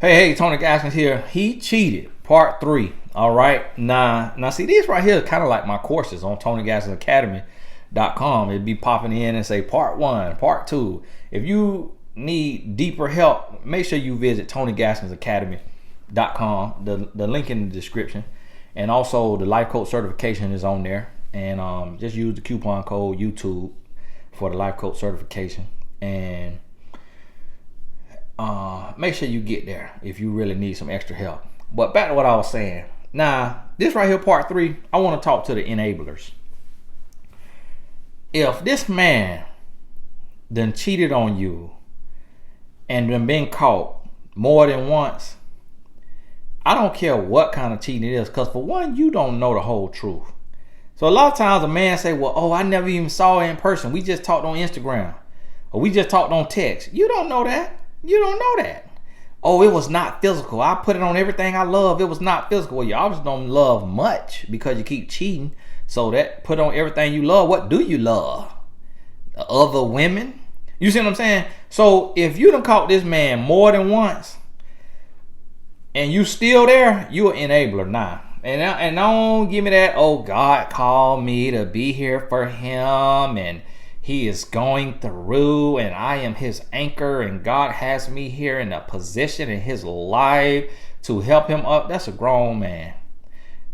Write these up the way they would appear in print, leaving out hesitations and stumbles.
Hey, Tony Gaskins here. He cheated, part 3. All right. Now, see, this right here is kind of like my courses on TonyGaskinsAcademy.com. It'd be popping in and say part 1, part 2. If you need deeper help, make sure you visit TonyGaskinsAcademy.com. The link in the description, and also the life coach certification is on there. And just use the coupon code YouTube for the life coach certification. And make sure you get there if you really need some extra help. But back to what I was saying. Now, this right here, part 3, I want to talk to the enablers. If this man done cheated on you and done been caught more than once, I don't care what kind of cheating it is, because for one, you don't know the whole truth. So a lot of times a man say, well, I never even saw her in person. We just talked on Instagram, or we just talked on text. You don't know that. You don't know that. Oh, it was not physical. I put it on everything I love. It was not physical. Well, you obviously don't love much because you keep cheating. So that put on everything you love. What do you love? Other women? You see what I'm saying? So if you done caught this man more than once and you still there, you an enabler now. And don't give me that, oh, God called me to be here for him and he is going through and I am his anchor and God has me here in a position in his life to help him up. That's a grown man.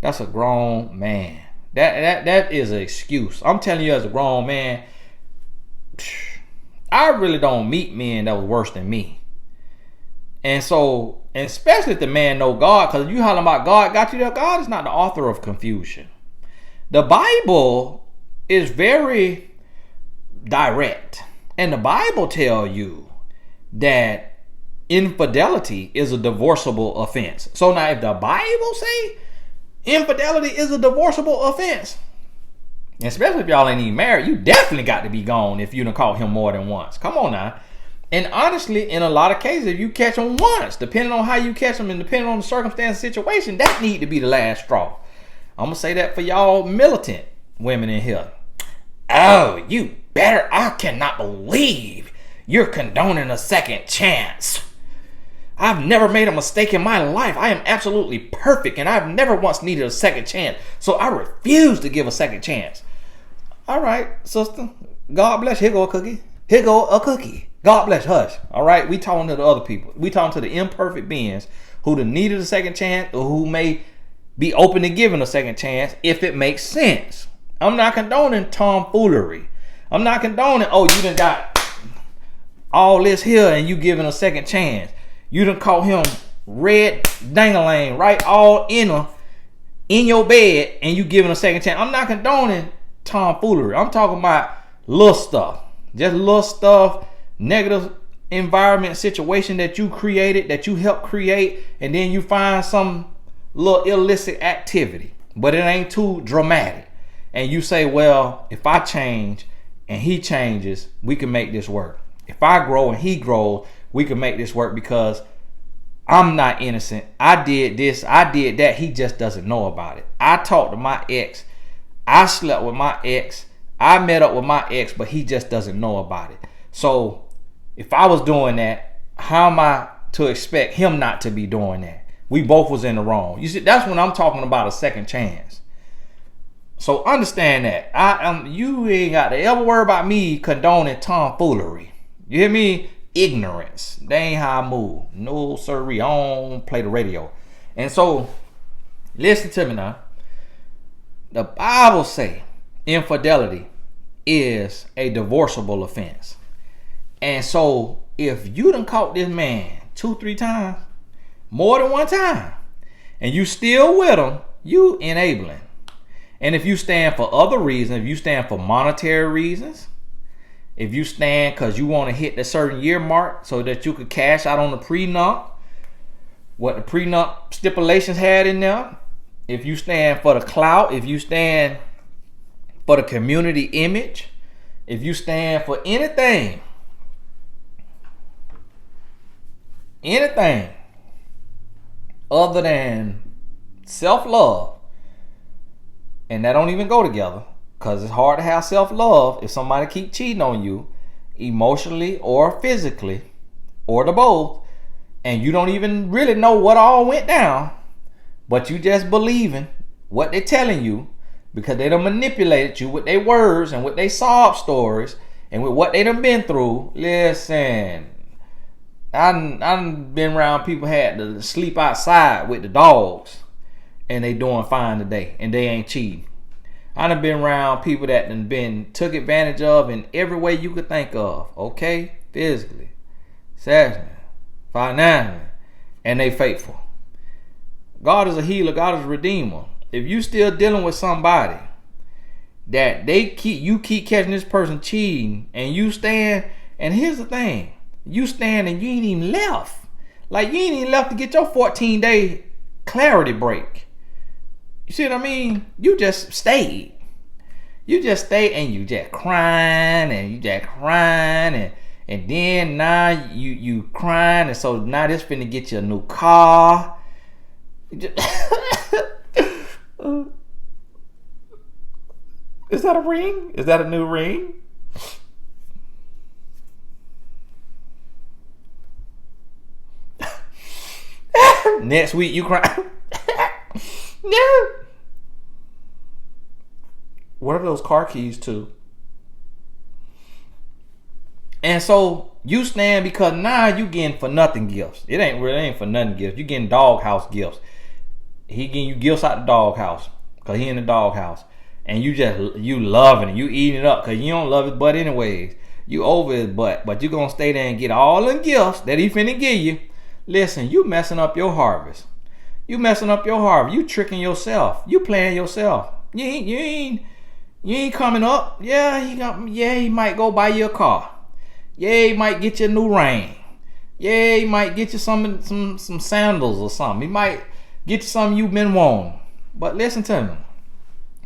That's a grown man. That is an excuse. I'm telling you, as a grown man, I really don't meet men that was worse than me. And so, especially if the man know God, because you hollering about God got you there, God is not the author of confusion. The Bible is very direct, and the Bible tell you that infidelity is a divorceable offense. So now, if the Bible say infidelity is a divorceable offense, especially if y'all ain't even married, you definitely got to be gone if you done caught him more than once. Come on now. And honestly, in a lot of cases, if you catch them once, depending on how you catch them and depending on the circumstance situation, that need to be the last straw. I'm going to say that for y'all militant women in here. Oh, you better. I cannot believe you're condoning a second chance. I've never made a mistake in my life. I am absolutely perfect and I've never once needed a second chance. So I refuse to give a second chance. All right, sister. God bless. Here go a cookie. Here go a cookie. God bless. Hush. All right. We talking to the other people. We talking to the imperfect beings who done needed a second chance or who may be open to giving a second chance if it makes sense. I'm not condoning tomfoolery. I'm not condoning, oh, you done got all this here and you giving a second chance. You done caught him red dangling right all in your bed and you giving a second chance. I'm not condoning tomfoolery. I'm talking about little stuff. Just little stuff, negative environment situation that you created, that you helped create, and then you find some little illicit activity, but it ain't too dramatic. And you say, well, if I change and he changes, we can make this work. If I grow and he grows, we can make this work because I'm not innocent. I did this, I did that. He just doesn't know about it. I talked to my ex. I slept with my ex. I met up with my ex, but he just doesn't know about it. So if I was doing that, how am I to expect him not to be doing that? We both was in the wrong. You see, that's when I'm talking about a second chance. So understand that. You ain't got to ever worry about me condoning tomfoolery. You hear me? Ignorance. That ain't how I move. No, sirree. I don't play the radio. And so, listen to me now. The Bible say infidelity is a divorceable offense. And so, if you done caught this man 2-3 times, more than one time, and you still with him, you enabling. And if you stand for other reasons, if you stand for monetary reasons, if you stand because you want to hit the certain year mark so that you could cash out on the prenup, what the prenup stipulations had in there, if you stand for the clout, if you stand for the community image, if you stand for anything other than self-love, and that don't even go together, because it's hard to have self-love if somebody keep cheating on you emotionally or physically or the both, and you don't even really know what all went down, but you just believing what they're telling you because they done manipulated you with their words and with their sob stories and with what they done been through. Listen, I've been around people had to sleep outside with the dogs and they doing fine today and they ain't cheating. I done been around people that done been took advantage of in every way you could think of. Okay? Physically, sexually, financially, and they faithful. God is a healer. God is a redeemer. If you still dealing with somebody that you keep catching this person cheating and you stand, and here's the thing, you stand and you ain't even left. Like you ain't even left to get your 14-day clarity break. You see what I mean? You just stayed. You just stayed and you just crying and you just crying and then now you crying and so now this finna get you a new car. Is that a ring? Is that a new ring? Next week you cry. No. What are those car keys to? And so you stand because now you getting for nothing gifts. It ain't for nothing gifts. You getting doghouse gifts. He getting you gifts out the doghouse because he in the doghouse. And you loving it. You eating it up because you don't love his butt anyways. You over his butt. But you going to stay there and get all them gifts that he finna give you. Listen, you messing up your harvest. You messing up your harvest. You tricking yourself. You playing yourself. You ain't coming up. Yeah, he might go buy you a car. Yeah, he might get you a new ring. Yeah, he might get you some sandals or something. He might get you something you've been wanting. But listen to me.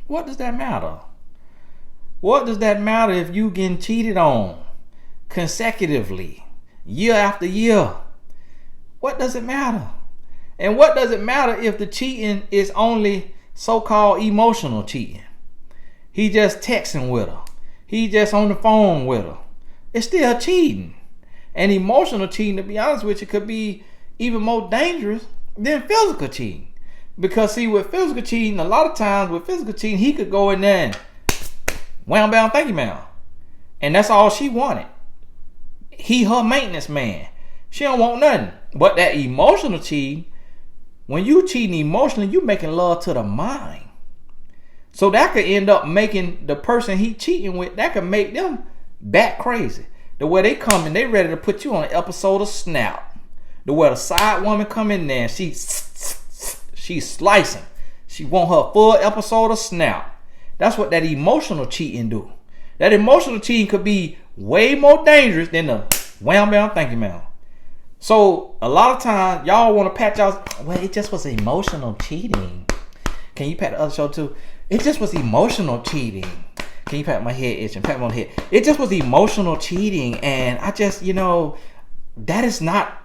What does that matter? What does that matter if you getting cheated on consecutively, year after year? What does it matter? And what does it matter if the cheating is only so-called emotional cheating? He just texting with her. He just on the phone with her. It's still cheating. And emotional cheating, to be honest with you, could be even more dangerous than physical cheating. Because see, with physical cheating, a lot of times with physical cheating, he could go in there and wham bam, thank you ma'am. And that's all she wanted. He her maintenance man. She don't want nothing. But that emotional cheating, when you cheating emotionally, you making love to the mind. So that could end up making the person he cheating with, that could make them bat crazy. The way they come and they ready to put you on an episode of Snap. The way the side woman come in there and she's slicing. She want her full episode of Snap. That's what that emotional cheating do. That emotional cheating could be way more dangerous than the wham bam thank you ma'am. So a lot of times y'all want to pat y'all. Well, it just was emotional cheating. Can you pat the other show too? It just was emotional cheating. Can you pat my head itching? Pat me on the head. It just was emotional cheating, and I just, that is not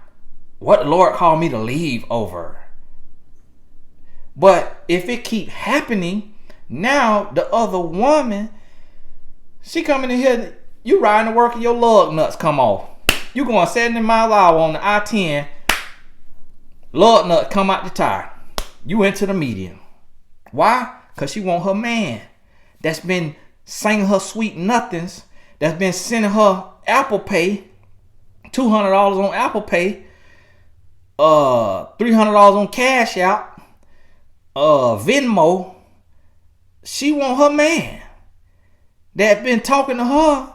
what the Lord called me to leave over. But if it keep happening, now the other woman, she coming in here, you riding to work and your lug nuts come off. You going 70 miles an hour on the I-10, lug nuts come out the tire. You into the median. Why? Because she want her man that's been singing her sweet nothings, that's been sending her Apple Pay, $200 on Apple Pay, $300 on Cash App, Venmo. She want her man that been talking to her,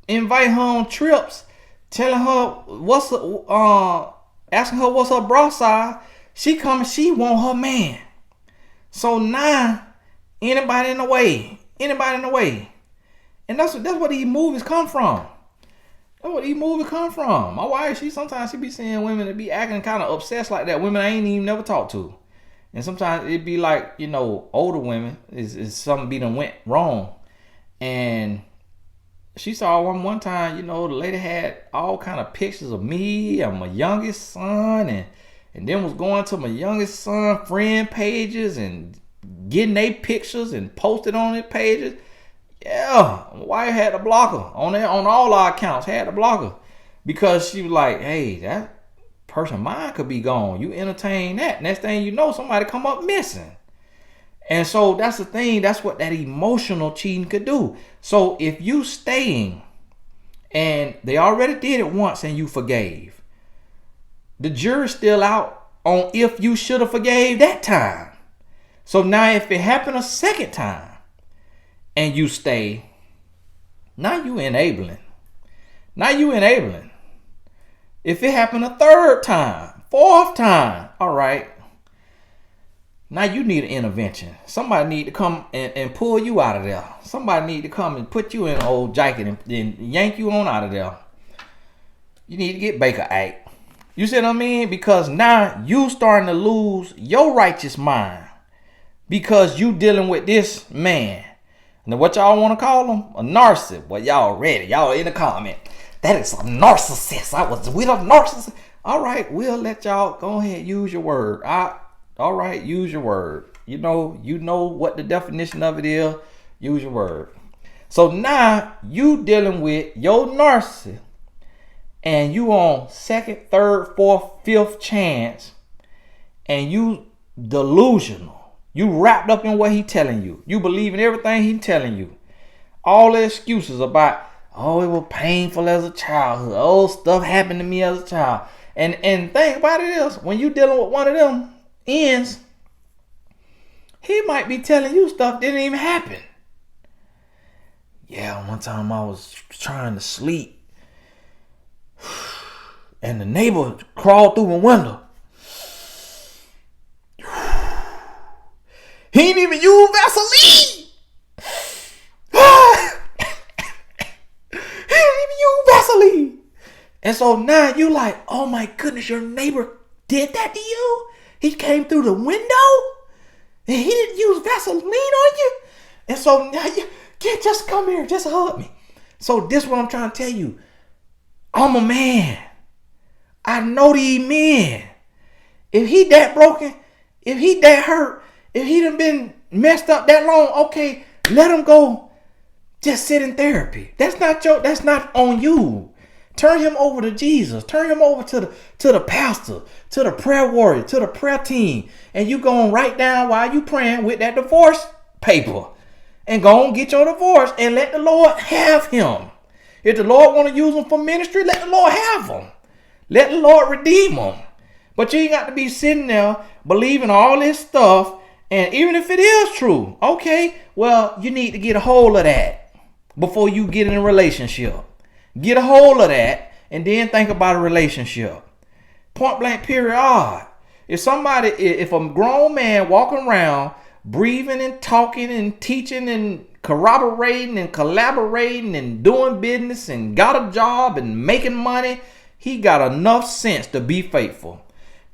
invite her on trips, telling her asking her what's her bra size. She want her man. So now anybody in the way. And that's what these movies come from. That's what these movies come from. My wife, sometimes she be seeing women that be acting kind of obsessed like that. Women I ain't even never talked to. And sometimes it be like, older women is something be done went wrong. And she saw one time, the lady had all kind of pictures of me and my youngest son and then was going to my youngest son friend pages and getting their pictures and posted on their pages. Yeah, my wife had to block her on all our accounts. Had to block her because she was like, "Hey, that person's mind could be gone. You entertain that. Next thing you know, somebody come up missing. And so that's the thing. That's what that emotional cheating could do. So if you staying and they already did it once and you forgave, the jury's still out on if you should have forgave that time. So now if it happened a second time and you stay, now you enabling. Now you enabling. If it happened a third time, fourth time, all right. Now you need an intervention. Somebody need to come and pull you out of there. Somebody need to come and put you in an old jacket and yank you on out of there. You need to get Baker Act. You see what I mean? Because now you starting to lose your righteous mind because you dealing with this man. Now what y'all want to call him? A narcissist. Well, y'all ready. Y'all in the comment. That is a narcissist. I was with a narcissist. All right, we'll let y'all go ahead use your word. All right, use your word. You know what the definition of it is. Use your word. So now you dealing with your narcissist and you on second, third, fourth, fifth chance and you delusional. You wrapped up in what he telling you. You believe in everything he telling you. All the excuses about, oh, it was painful as a childhood. Oh, stuff happened to me as a child. And think about it is, when you dealing with one of them ends, he might be telling you stuff didn't even happen. Yeah, one time I was trying to sleep and the neighbor crawled through my window. He ain't even use Vaseline. He didn't even use Vaseline. And so now you like, oh my goodness, your neighbor did that to you? He came through the window and he didn't use Vaseline on you. And so now you can't just come here, just hug me. So this is what I'm trying to tell you. I'm a man. I know these men. If he that broken, if he that hurt, if he done been messed up that long, okay, let him go. Just sit in therapy. That's not on you. Turn him over to Jesus. Turn him over to the pastor, to the prayer warrior, to the prayer team. And you go and write down while you praying with that divorce paper. And go and get your divorce and let the Lord have him. If the Lord want to use him for ministry, let the Lord have him. Let the Lord redeem him. But you ain't got to be sitting there believing all this stuff. And even if it is true, okay, well, you need to get a hold of that before you get in a relationship. Get a hold of that and then think about a relationship. Point blank period. If a grown man walking around breathing and talking and teaching and corroborating and collaborating and doing business and got a job and making money, he got enough sense to be faithful.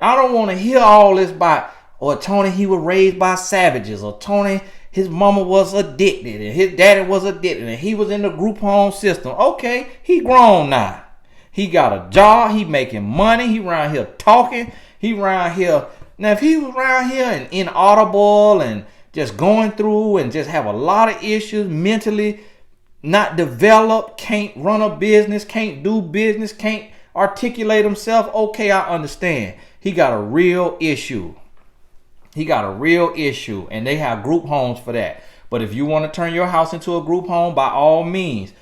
I don't want to hear all this about, or Tony, he was raised by savages, or Tony, his mama was addicted and his daddy was addicted and he was in the group home system. Okay, he grown now. He got a job, he making money, he around here talking, he around here. Now if he was around here and inaudible and just going through and just have a lot of issues mentally, not developed, can't run a business, can't do business, can't articulate himself, okay, I understand. He got a real issue. He got a real issue, and they have group homes for that. But if you want to turn your house into a group home, by all means,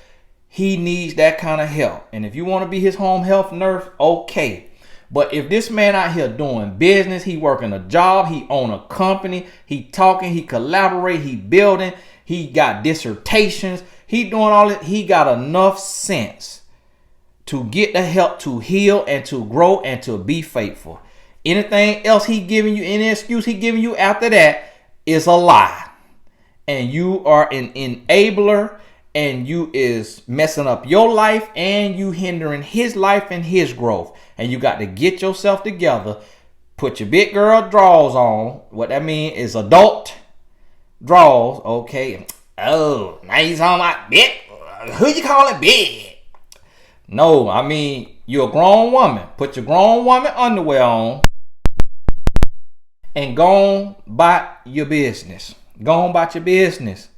he needs that kind of help. And if you want to be his home health nurse, okay. But if this man out here doing business, he working a job, he own a company, he talking, he collaborate, he building, he got dissertations, he doing all that, he got enough sense to get the help to heal and to grow and to be faithful. Anything else he giving you, any excuse he giving you after that is a lie. And you are an enabler, and you is messing up your life, and you hindering his life and his growth. And you got to get yourself together. Put your big girl drawers on. What that mean is adult drawers. Okay. Oh, now you talking about big? Who you calling big? No, I mean, you're a grown woman. Put your grown woman underwear on. And go on about your business. Go on about your business.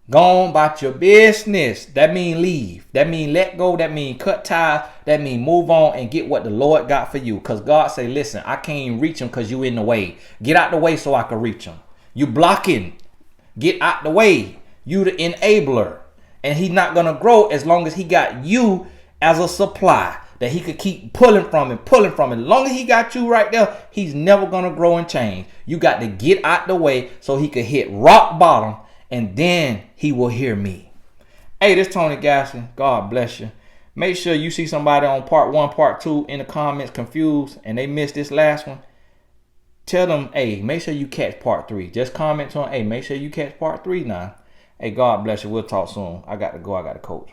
Go on about your business. That mean leave. That mean let go. That mean cut ties. That mean move on and get what the Lord got for you. Because God say, listen, I can't even reach him because you in the way. Get out the way so I can reach him. You blocking. Get out the way. You the enabler. And he's not going to grow as long as he got you as a supply that he could keep pulling from and pulling from. As long as he got you right there, he's never going to grow and change. You got to get out the way so he could hit rock bottom, and then he will hear me. Hey, this is Tony Gasson. God bless you. Make sure you see somebody on part 1, part 2 in the comments confused and they missed this last one. Tell them, hey, make sure you catch part 3. Just comment on, hey, make sure you catch part 3 now. Hey, God bless you. We'll talk soon. I got to go. I got to coach.